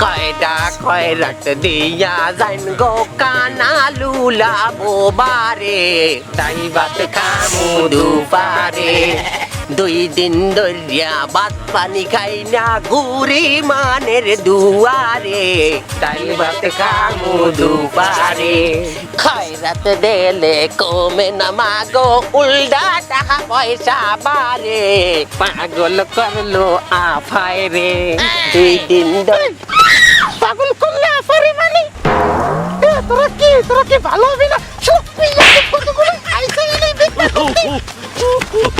কয়টা খয়রাত দিয়া যাইন গো কানা লুলা বোবারে তাই বাত খামু দুপারে 2 দিন ধরিয়া ভাত পানি খাই না ঘুরি মানের দুয়ারে তাই ভাত খামু দুপারে খয়রাত দেলে কমে না মাগো উল্টা টাকা পয়সা বাড়ে পাগল করলো আফায় রে 2 দিন পাগল করলে আফারে মানে তোরা কি ভালো হবে না সত্যি কতগুলো আইসা গেলে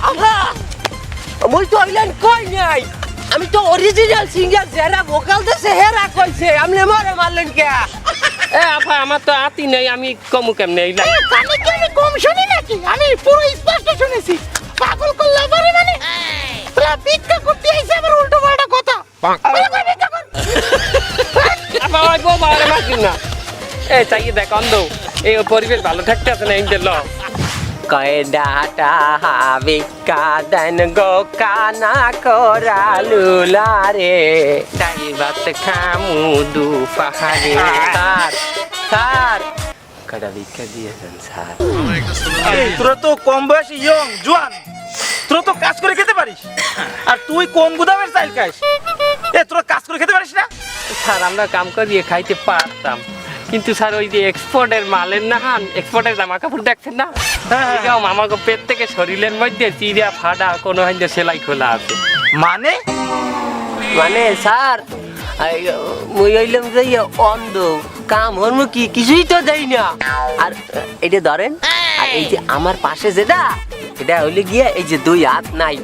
আল্লাহ মই তো আইলেন কই নাই আমি তো অরিজিনাল সিঙ্গার যারা ভোকাল দেছে হেরা কইছে আপনি মারে মারলেন কে এ আপা আমার তো আতি নাই আমি কমু কেমনে এই কানে কি আমি কম শুনি নাকি আমি পুরো স্পষ্ট শুনেছি পাগল করলে পারে মানে তোরা ভিক্ষা করতে আইছে আবার উল্টো পাল্টা কথা আপা ওই বউ মারে মারছিস না এ চাই দেখ অন্ধ এই পরিবেশ ভালো থাকতে আছে না ইন্টার ল কয়ডাটা ভিক্ষা দেন গো কানা করা লুলারে তাই ভাত খামু দুপাহারে স্যার কয়টা ভিক্ষা দিয়েছেন স্যার তোরা তো কম বয়সী ইয়ং জোয়ান তোরা তো কাজ করে খেতে পারিস আর তুই কোন গুদামের চাইল খাইস তোরা কাজ করে খেতে পারিস না স্যার আমরা কাম করিয়ে খাইতে পারতাম কিন্তু স্যার ওই যে এক্সপোর্টের মালের না হান এক্সপোর্টের জামা কাপড় দেখছেন না আমাকে পেট থেকে শরীরের মধ্যে চিড়া ফাটা কোনো হাইতে সেলাই খোলা আছে মানে স্যার মুই হইলাম যে অন্ধ কাম হর্ম কি কিছুই তো দেই না আর এটা ধরেন আর এই যে আমার পাশে যেটা এটা হইলে গিয়ে এই যে 2 হাত নাই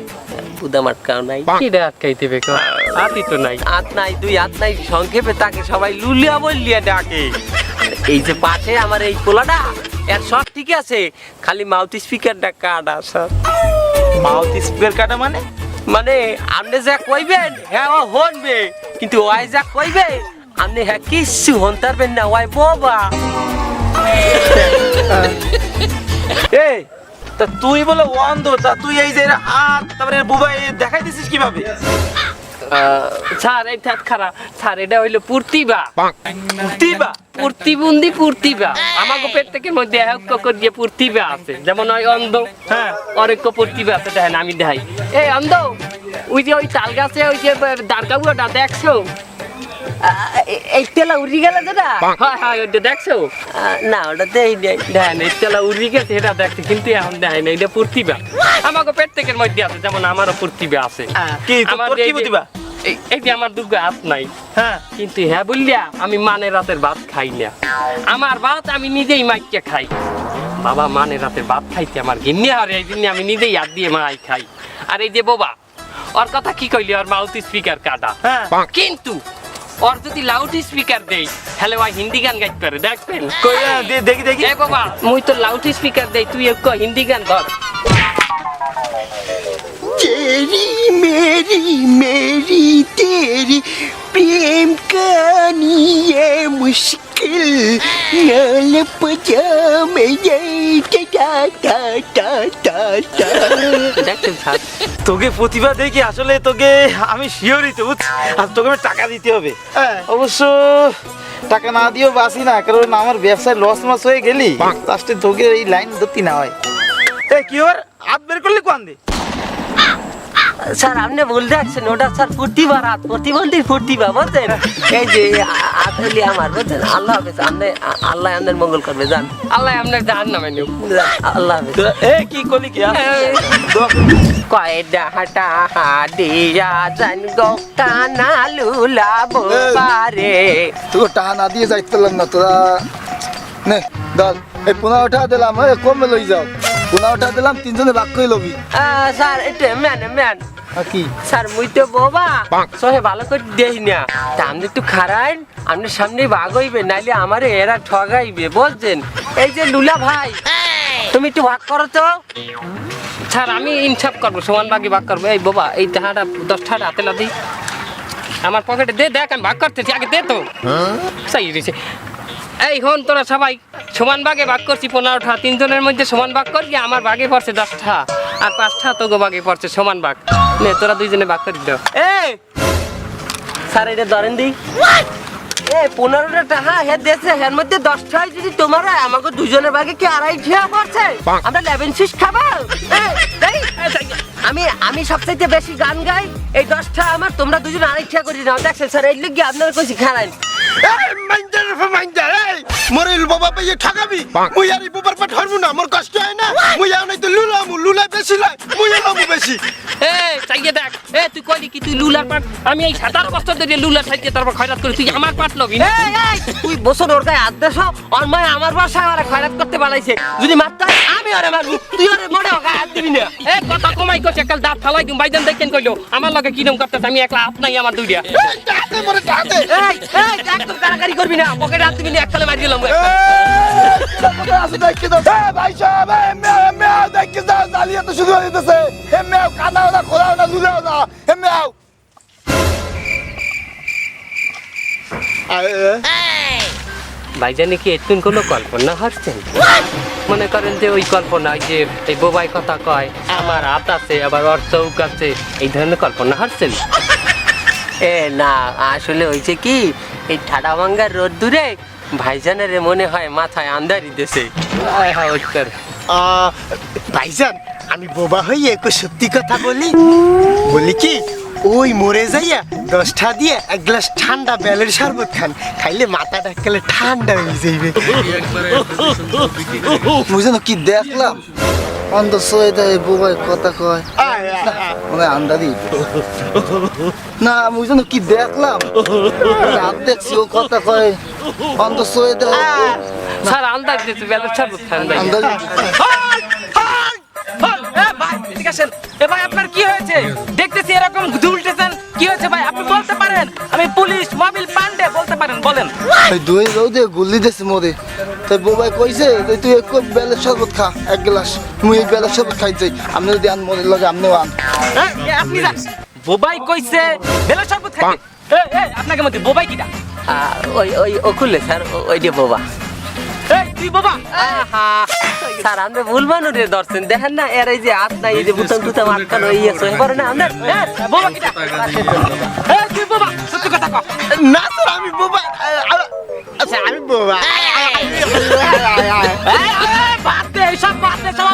পুদা মাটকাও নাই কিডা আটকাইতে বেকো হাতই তো নাই হাত নাই 2 হাত নাই সংক্ষেপে তাকে সবাই লুলিয়া বললিয়া ডাকে এই যে পাশে আমার এই পোলাটা এর সব ঠিক আছে খালি মাউথ স্পিকারটা কাটা স্যার মাউথ স্পিকার কাটা মানে আপনি যা কইবেন হ্যাঁ ও হনবে কিন্তু ওই যা কইবে আপনি হ্যাঁ কিছু হনতারবেন না ওই বাবা এই তা তুই বলে অন্ধ তা তুই এই যে হাত তারপরে বুবা দেখাই দিছিস কিভাবে স্যার এই ঠাট খারাপ স্যার এটা হইলো পূর্তিবা পূর্তিবা পূর্তিবা আমাকে পেট থেকে মধ্যে দিয়ে পূর্তিবা আছে যেমন ওই অন্ধ হ্যাঁ অনেক পূর্তিবা আছে দেখেন আমি দেখাই এই অন্ধ ওই যে ওই তাল গাছে ওই যে দাঁড়কাগুলোটা দেখছো এই তেলা উড়ি গেল দাদা হ্যাঁ ওইটা দেখছো না ওটা দেই নাই দেখেন এই তেলা উড়ি গেছে এটা দেখছে কিন্তু এখন দেখাই না এটা পূর্তিবা আমাকে পেট থেকে মধ্যে আছে যেমন আমারও পূর্তিবা আছে কি তোর কি পূর্তিবা এই যে আমার দুর্গা হাত নাই হ্যাঁ কিন্তু হ্যাঁ বললিয়া আমি মানের রাতের ভাত খাই না আমার ভাত আমি নিজেই মাইকে খাই বাবা মানের রাতের ভাত খাইতে আমার ঘিন্নি আর এই জন্য আমি নিজেই হাত দিয়ে মাই খাই আর এই যে বাবা ওর কথা কি কইলি ওর মাউথ স্পিকার কাটা কিন্তু ওর যদি লাউড স্পিকার দেই তাহলে ওই হিন্দি গান গাইতে পারে দেখবেন দেখি এ বাবা মুই তো লাউড স্পিকার দেই তুই এক হিন্দি গান ধর तेरी मेरी मेरी तेरी प्रेम कहानी ये मुश्किल नाल पजामे ये टा टा टा टा टा দেখেন স্যার তোকে প্রতিভা দেখি আসলে তোকে আমি শিওরিত আর তোকে আমি টাকা দিতে হবে অবশ্য টাকা না দিয়েও বাসি না কারণ আমার ব্যবসায় লস মাস হয়ে গেলি লাস্টে তোকে এই লাইন ধরতে না হয় কি ওর হাত বের করলি কোন দে স্যার আপনি ভুল দেখছেন ওটা স্যার প্রতিভা রাত প্রতিবন্ধী প্রতিভা বুঝছেন এই যে আসলে আমার বুঝছেন আল্লাহ হাফেজ আপনি আল্লাহ আমাদের মঙ্গল করবে জান আল্লাহ আপনার জাহান্নামে নিউ আল্লাহ হাফেজ কি করলি কি কয়ডা হাটা হাডিয়া জান গো কানা লুলা বোপারে তো টাকা না দিয়ে যাইতে পারলাম না তোরা নে দল এই 15টা দিলাম কমে লই যাও 15টা দিলাম 3 জনে ভাগ করে লবি স্যার এটা ম্যান কি স্যার মুই তো বাবা সহে ভালো করে দেই না তা আপনি একটু খারান আপনি সামনে ভাগ হইবে নাইলে আমারে এরা ঠগাইবে বুঝছেন এই যে লুলা ভাই তুমি একটু ভাগ করো তো স্যার আমি ইনসাফ করবো সমান ভাগে ভাগ করবো এই বাবা এই টাকাটা 10 টাকা হাতে লাদি আমার পকেটে দে দেখ আমি ভাগ করতেছি আগে দে তো সেই রেছে এই হন তোরা সবাই সমান ভাগে ভাগ করছি 15টা 3 জনের মধ্যে সমান ভাগ করি আমার ভাগে পড়ছে 10টা আর 5টা তোগো ভাগে পড়ছে সমান ভাগ নে তোরা 2 জনে ভাগ করে দাও এই স্যার এটা ধরেন দিই এ 15টা টাকা হেড দিয়েছে এর মধ্যে 10টাই যদি তোমার হয়, আমাকে দুজনের ভাগে কি 2.5 পড়ছে? আমরা 11 খাবো আমি সবচাইতে বেশি গান গাই, এই 10টা আমার, তোমরা দুজন 2.5 করে নাও। দেখছেন স্যার এই লিগে আপনার কইছি খারান মরিল বাবা পাইয়ে ঠকাবি মুই আর বুবার পাট হরমু না, মোর কষ্ট হয় না। মুই আর নাই তো লুলা বেশি লয়, মুই লামু বেশি। এ চাইয়ে দেখ, এ তুই কইলি কি তুই লুলার পাট, আমি এই 17 বছর ধরে লুলার সাইতে তারপর খয়রাত করি, তুই আমার পাট লবি না? তুই বছর ওর গায়ে হাত দেছ, আর মায় আমার বাসায় আমার খয়রাত করতে বানাইছে, যদি মারতে হয় আমি ওরে মারবো, তুই ওরে মোড়ে গায়ে হাত দিবি না। এ কথা কমাই কইছে, কাল দাঁত ফালাই দিম, বাইদান দেখেন কইলো আমার লগে কি নাম করতেছ, আমি একলা হাত নাই আমার দুইটা। টাতে মরে টাতে এই একদম কারাকারি করবি না, পকেটে হাত দিবি না, একখানে মারি দিলাম। আছে দেখি তো ভাই সাহেব এমএ দেখি যা জালিয়া তো শুরু হয়ে গেছে। এমএ কানাও না খোলাও না লুলাও না এমএ ভাইজানে কি এতক্ষণ কোনো কল্পনা হারছেন? মনে করেন যে ওই কল্পনা, যে এই বোবাই কথা কয় আমার হাত আছে আবার ওর চৌক আছে, এই ধরনের কল্পনা হারছেন? এ না, আসলে হয়েছে কি, এই ঠাডা ভাঙ্গার রোদ দূরে ভাইজানের মনে হয় মাথায় আন্দারি দেশে। ভাইজান আমি বোবা হইয়ে একটু সত্যি কথা বলি কি, ওই মরে যাইয়া 10টা দিয়ে এক গ্লাস ঠান্ডা বেলের শরবত খান, খাইলে মাথাটা একেবারে ঠান্ডা হয়ে যাইবে। বুঝেন কি দেখলাম অন্ধ সয়ে দেয় বুবাই কথা কয় মানে আন্দারি না, বুঝেন কি দেখলাম রাত দেখছি ও কথা কয় অন্ধ সয়ে দেয় স্যার আন্দাজ দিতে বেলার ছাড়বো আন্দারি। ভাই আপনার কি হয়েছে? দেখতেছি এরকম দুলতেছেন, কি হয়েছে ভাই? আপনি বলতে পারেন, আমি পুলিশ মোবিল পান্ডে, বলতে পারেন, বলেন। ওই দুই রোদে গুল্লি দিয়েছে মরে, তাই বুবাই কইছে যে তুই এক কাপ বেলের শরবত খা এক গ্লাস, মুই এই বেলের শরবত খাই যাই, আপনি যদি আন মরে লগে আপনিও আন। আপনি যান, বোবাই কইছে বেলের শরবত খাইতে। আপনাকে মধ্যে বোবাই কিটা? ওই ওই ওকুলে স্যার, ওই যে বাবা। তুই বাবা? স্যার আমরা ভুল মানুষে ধরছেন, দেখেন না এর এই যে হাত নাই, এই যে বুতাম টুতাম আটকানো ইয়েছে এবারে না আমরা বোবা কিটা? তুই বাবা, সত্যি কথা কও। না স্যার আমি বোবা, আচ্ছা আমি বোবা।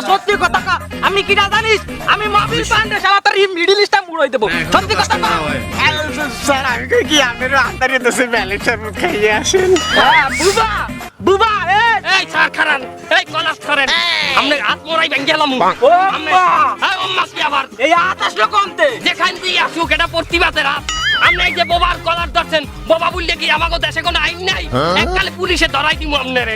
সত্যি কথা কও, আমি কিটা জানিস? আমি মোবিল পান্ডে, শালা তোর মিডল ইস্টটা মুড়াই দেব। সত্যি কথা কও। স্যার আমি কই কি আপনারা আন্দারে দোষে বেলের শরবত খাইয়ে আসেন। বুবা বুবা, এই স্যার খারান, এই কলাস করেন, আপনি হাত মোড়াই ভেঙে গেলাম। ও আম্মা, এই ওম্মা কি আবার? এই আতাশ কমতে যেখান দিয়ে আসুক এটা প্রতিবাদের হাত। আপনি এই যে বোবার কলার ধরছেন, বোবা বললে কি আমাকে দেশে কোনো আইন নাই? এককালে পুলিশে ধরাই দিব আপনারে।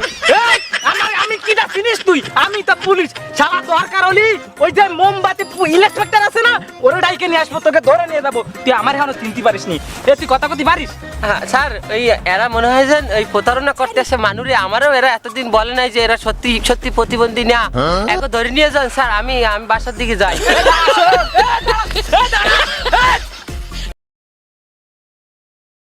আমি কিটা চিনিস তুই? আমি তো পুলিশ, শালা দরকার হলি ওই যে মোমবাতি ইন্সপেক্টর আছে না, ওরে ডাইকে নিয়ে আসবো, তোকে ধরে নিয়ে যাবো। তুই আমার এখনো চিনতে পারিস নি? তুই কথা কতি পারিস? স্যার ওই এরা মনে হয় যে ওই প্রতারণা করতে আসে মানুষে, আমারও এরা এতদিন বলে নাই যে এরা সত্যি সত্যি প্রতিবন্ধী না, এখন ধরে নিয়ে যান স্যার, আমি বাসার দিকে যাই।